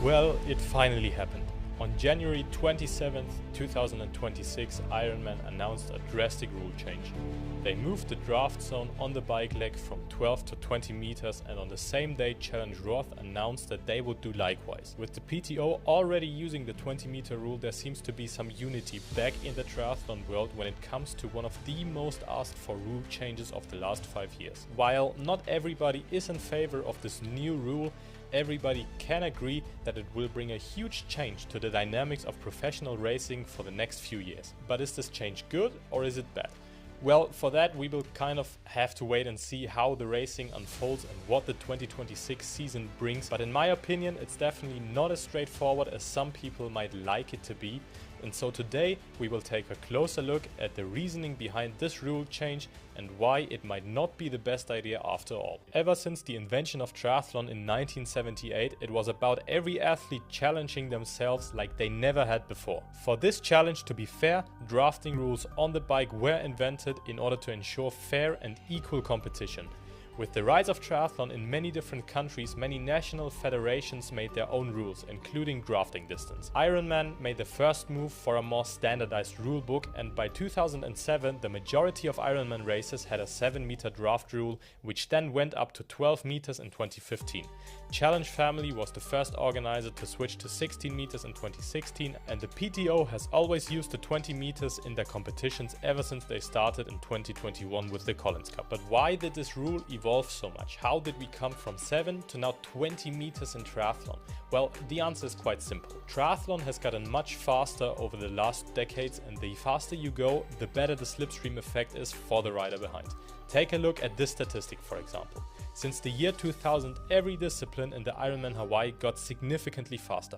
Well, it finally happened. On January 27th, 2026, Ironman announced a drastic rule change. They moved the draft zone on the bike leg from 12 to 20 meters, and on the same day Challenge Roth announced that they would do likewise. With the PTO already using the 20-meter rule, there seems to be some unity back in the triathlon world when it comes to one of the most asked for rule changes of the last 5 years. While not everybody is in favor of this new rule, everybody can agree that it will bring a huge change to the dynamics of professional racing for the next few years. But is this change good or is it bad? Well, for that we will kind of have to wait and see how the racing unfolds and what the 2026 season brings. But in my opinion, it's definitely not as straightforward as some people might like it to be. And so today we will take a closer look at the reasoning behind this rule change and why it might not be the best idea after all. Ever since the invention of triathlon in 1978, it was about every athlete challenging themselves like they never had before. For this challenge to be fair, drafting rules on the bike were invented in order to ensure fair and equal competition. With the rise of triathlon in many different countries, many national federations made their own rules, including drafting distance. Ironman made the first move for a more standardized rulebook, and by 2007 the majority of Ironman races had a 7-meter draft rule, which then went up to 12 meters in 2015. Challenge Family was the first organizer to switch to 16 meters in 2016, and the PTO has always used the 20 meters in their competitions ever since they started in 2021 with the Collins Cup. But why did this rule evolve so much? How did we come from 7 to now 20 meters in triathlon? Well, the answer is quite simple. Triathlon has gotten much faster over the last decades, and the faster you go, the better the slipstream effect is for the rider behind. Take a look at this statistic, for example. Since the year 2000, every discipline in the Ironman Hawaii got significantly faster.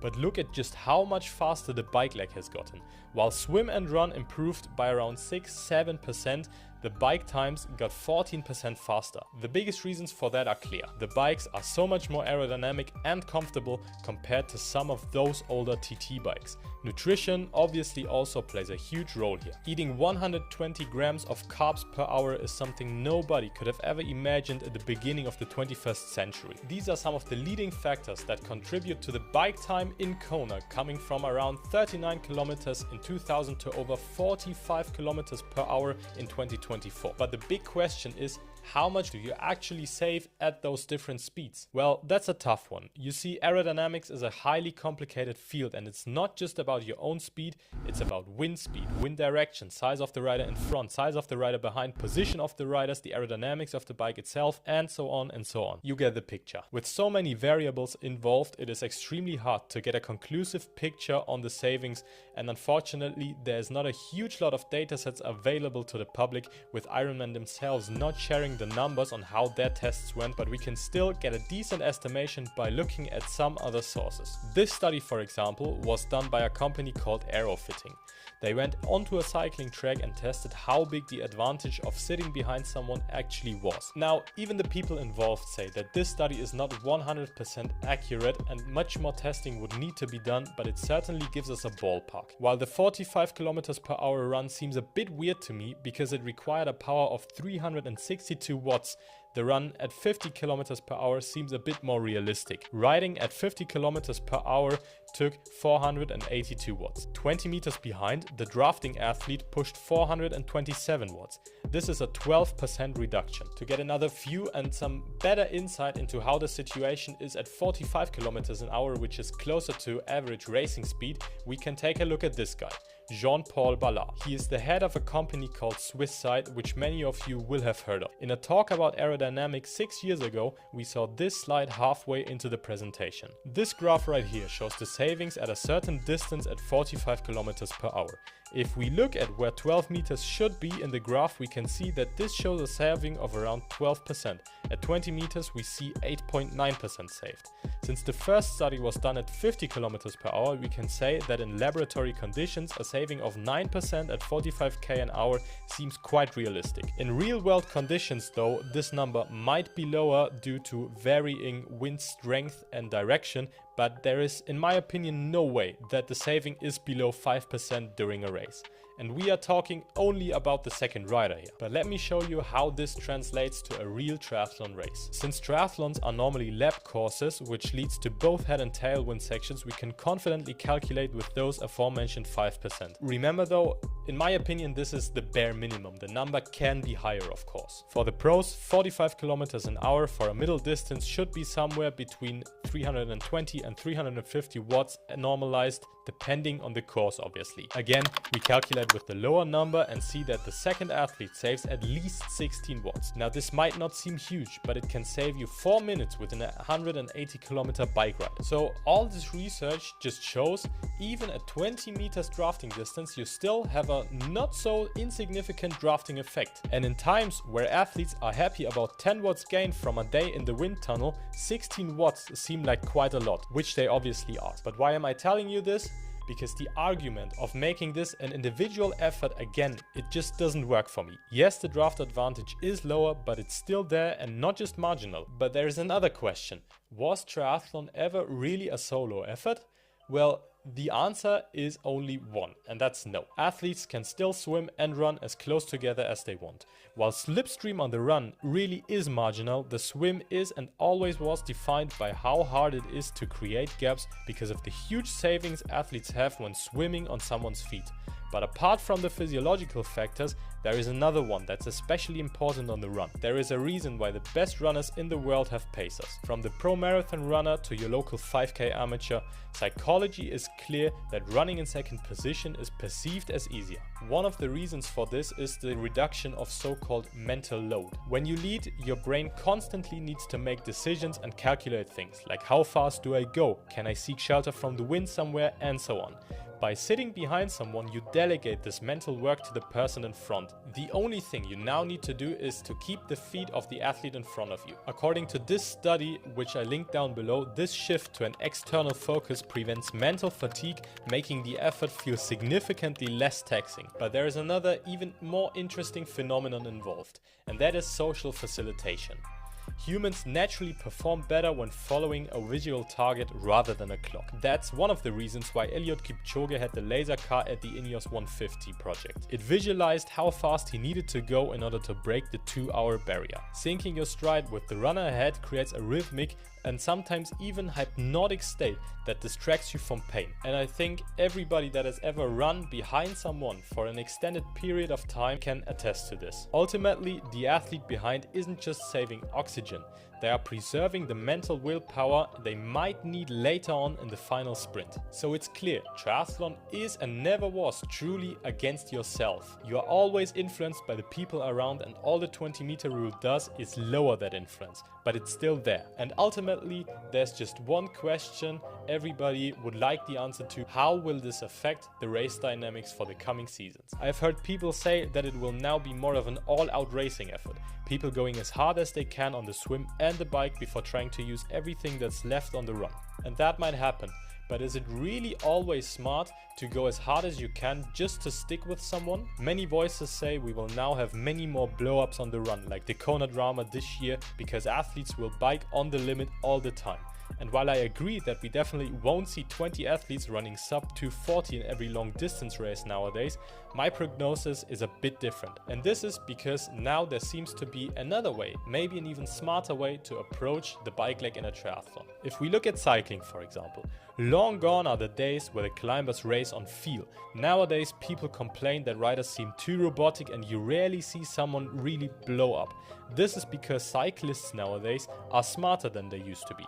But look at just how much faster the bike leg has gotten. While swim and run improved by around 6-7%, the bike times got 14% faster. The biggest reasons for that are clear. The bikes are so much more aerodynamic and comfortable compared to some of those older TT bikes. Nutrition obviously also plays a huge role here. Eating 120 grams of carbs per hour is something nobody could have ever imagined at the beginning of the 21st century. These are some of the leading factors that contribute to the bike time in Kona coming from around 39 kilometers in 2000 to over 45 kilometers per hour in 2024. But the big question is, how much do you actually save at those different speeds? Well, that's a tough one. You see, aerodynamics is a highly complicated field, and it's not just about your own speed, it's about wind speed, wind direction, size of the rider in front, size of the rider behind, position of the riders, the aerodynamics of the bike itself, and so on and so on. You get the picture. With so many variables involved, it is extremely hard to get a conclusive picture on the savings, and unfortunately, there's not a huge lot of datasets available to the public, with Ironman themselves not sharing the numbers on how their tests went, but we can still get a decent estimation by looking at some other sources. This study, for example, was done by a company called Aerofitting. They went onto a cycling track and tested how big the advantage of sitting behind someone actually was. Now, even the people involved say that this study is not 100% accurate and much more testing would need to be done, but it certainly gives us a ballpark. While the 45 km per hour run seems a bit weird to me because it required a power of 362 watts, the run at 50 km per hour seems a bit more realistic. Riding at 50 km per hour took 482 watts. 20 meters behind, the drafting athlete pushed 427 watts. This is a 12% reduction. To get another view and some better insight into how the situation is at 45 km an hour, which is closer to average racing speed, we can take a look at this guy, Jean-Paul Ballard. He is the head of a company called Swisside, which many of you will have heard of. In a talk about aerodynamics 6 years ago, we saw this slide halfway into the presentation. This graph right here shows the savings at a certain distance at 45 kilometers per hour. If we look at where 12 meters should be in the graph, we can see that this shows a saving of around 12%. At 20 meters, we see 8.9% saved. Since the first study was done at 50 kilometers per hour, we can say that in laboratory conditions, a saving of 9% at 45 km an hour seems quite realistic. In real-world conditions, though, this number might be lower due to varying wind strength and direction, but there is, in my opinion, no way that the saving is below 5% during a race. And we are talking only about the second rider here. But let me show you how this translates to a real triathlon race. Since triathlons are normally lap courses, which leads to both head and tailwind sections, we can confidently calculate with those aforementioned 5%. Remember though, in my opinion, this is the bare minimum. The number can be higher, of course. For the pros, 45 kilometers an hour for a middle distance should be somewhere between 320 and 350 watts normalized, depending on the course, obviously. Again, we calculate with the lower number and see that the second athlete saves at least 16 watts. Now, this might not seem huge, but it can save you 4 minutes within a 180 kilometer bike ride. So all this research just shows even at 20 meters drafting distance, you still have a not so insignificant drafting effect. And in times where athletes are happy about 10 watts gain from a day in the wind tunnel, 16 watts seem like quite a lot, which they obviously are. But why am I telling you this? Because the argument of making this an individual effort, again, it just doesn't work for me. Yes, the draft advantage is lower, but it's still there and not just marginal. But there is another question. Was triathlon ever really a solo effort? Well, the answer is only one, and that's no. Athletes can still swim and run as close together as they want. While slipstream on the run really is marginal, the swim is and always was defined by how hard it is to create gaps because of the huge savings athletes have when swimming on someone's feet. But apart from the physiological factors, there is another one that's especially important on the run. There is a reason why the best runners in the world have pacers. From the pro marathon runner to your local 5K amateur, psychology is clear that running in second position is perceived as easier. One of the reasons for this is the reduction of so-called mental load. When you lead, your brain constantly needs to make decisions and calculate things like how fast do I go, can I seek shelter from the wind somewhere, and so on. By sitting behind someone, you delegate this mental work to the person in front. The only thing you now need to do is to keep the feet of the athlete in front of you. According to this study, which I linked down below, this shift to an external focus prevents mental fatigue, making the effort feel significantly less taxing. But there is another, even more interesting phenomenon involved, and that is social facilitation. Humans naturally perform better when following a visual target rather than a clock. That's one of the reasons why Eliud Kipchoge had the laser car at the Ineos 150 project. It visualized how fast he needed to go in order to break the 2-hour barrier. Syncing your stride with the runner ahead creates a rhythmic and sometimes even hypnotic state that distracts you from pain. And I think everybody that has ever run behind someone for an extended period of time can attest to this. Ultimately, the athlete behind isn't just saving oxygen, they are preserving the mental willpower they might need later on in the final sprint. So it's clear, triathlon is and never was truly against yourself. You are always influenced by the people around, and all the 20-meter rule does is lower that influence, but it's still there. And ultimately, there's just one question everybody would like the answer to: how will this affect the race dynamics for the coming seasons? I've heard people say that it will now be more of an all-out racing effort, people going as hard as they can on the swim and the bike before trying to use everything that's left on the run. And that might happen, but is it really always smart to go as hard as you can just to stick with someone? Many voices say we will now have many more blow-ups on the run, like the Kona drama this year, because athletes will bike on the limit all the time. And while I agree that we definitely won't see 20 athletes running sub 240 in every long distance race nowadays, my prognosis is a bit different. And this is because now there seems to be another way, maybe an even smarter way to approach the bike leg in a triathlon. If we look at cycling, for example, long gone are the days where the climbers race on feel. Nowadays, people complain that riders seem too robotic and you rarely see someone really blow up. This is because cyclists nowadays are smarter than they used to be.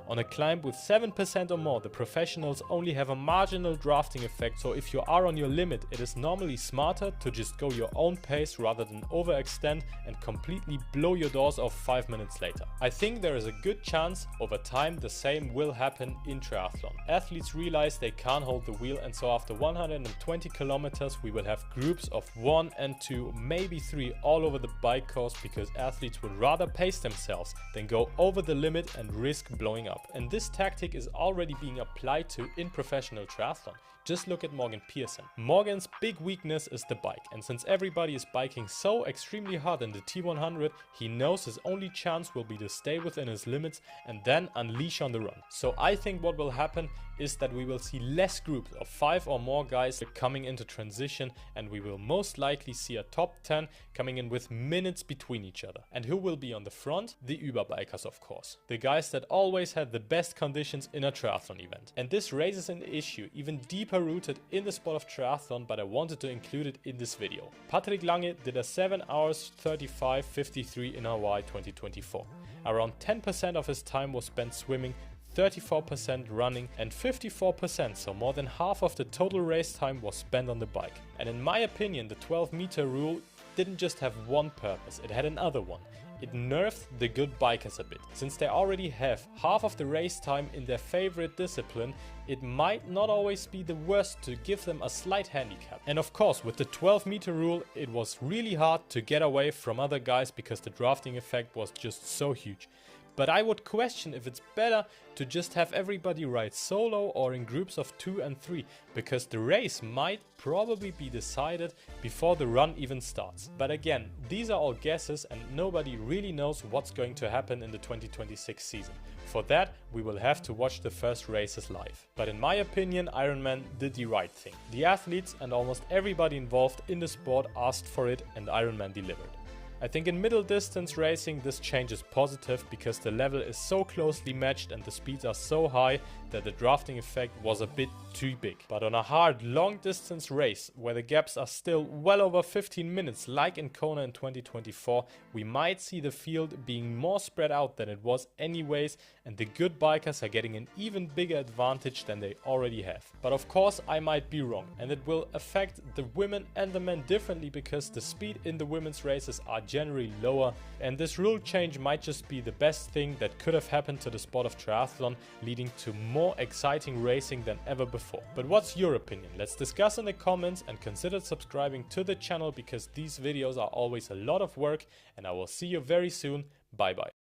On a climb with 7% or more, the professionals only have a marginal drafting effect, so if you are on your limit, it is normally smarter to just go your own pace rather than overextend and completely blow your doors off 5 minutes later. I think there is a good chance over time the same will happen in triathlon. Athletes realize they can't hold the wheel, and so after 120 kilometers we will have groups of 1 and 2, maybe 3 all over the bike course, because athletes would rather pace themselves than go over the limit and risk blowing going up, and this tactic is already being applied to in professional triathlon. Just look at Morgan Pearson. Morgan's big weakness is the bike, and since everybody is biking so extremely hard in the T100, he knows his only chance will be to stay within his limits and then unleash on the run. So I think what will happen is that we will see less groups of 5 or more guys coming into transition, and we will most likely see a top 10 coming in with minutes between each other. And who will be on the front? The Überbikers, of course. The guys that always had the best conditions in a triathlon event. And this raises an issue even deeper rooted in the sport of triathlon, but I wanted to include it in this video. Patrick Lange did a 7 hours 35:53 in Hawaii 2024. Around 10% of his time was spent swimming, 34% running and 54%, so more than half of the total race time, was spent on the bike. And in my opinion, the 12-meter rule didn't just have one purpose, it had another one. It nerfed the good bikers a bit. Since they already have half of the race time in their favorite discipline, it might not always be the worst to give them a slight handicap. And of course, with the 12-meter rule, it was really hard to get away from other guys because the drafting effect was just so huge. But I would question if it's better to just have everybody ride solo or in groups of 2 and 3, because the race might probably be decided before the run even starts. But again, these are all guesses and nobody really knows what's going to happen in the 2026 season. For that, we will have to watch the first races live. But in my opinion, Ironman did the right thing. The athletes and almost everybody involved in the sport asked for it, and Ironman delivered. I think in middle distance racing this change is positive because the level is so closely matched and the speeds are so high that the drafting effect was a bit too big. But on a hard long distance race where the gaps are still well over 15 minutes like in Kona in 2024, we might see the field being more spread out than it was anyways, and the good bikers are getting an even bigger advantage than they already have. But of course I might be wrong, and it will affect the women and the men differently because the speed in the women's races are generally lower, and this rule change might just be the best thing that could have happened to the sport of triathlon, leading to more exciting racing than ever before. But what's your opinion? Let's discuss in the comments and consider subscribing to the channel because these videos are always a lot of work, and I will see you very soon. Bye bye.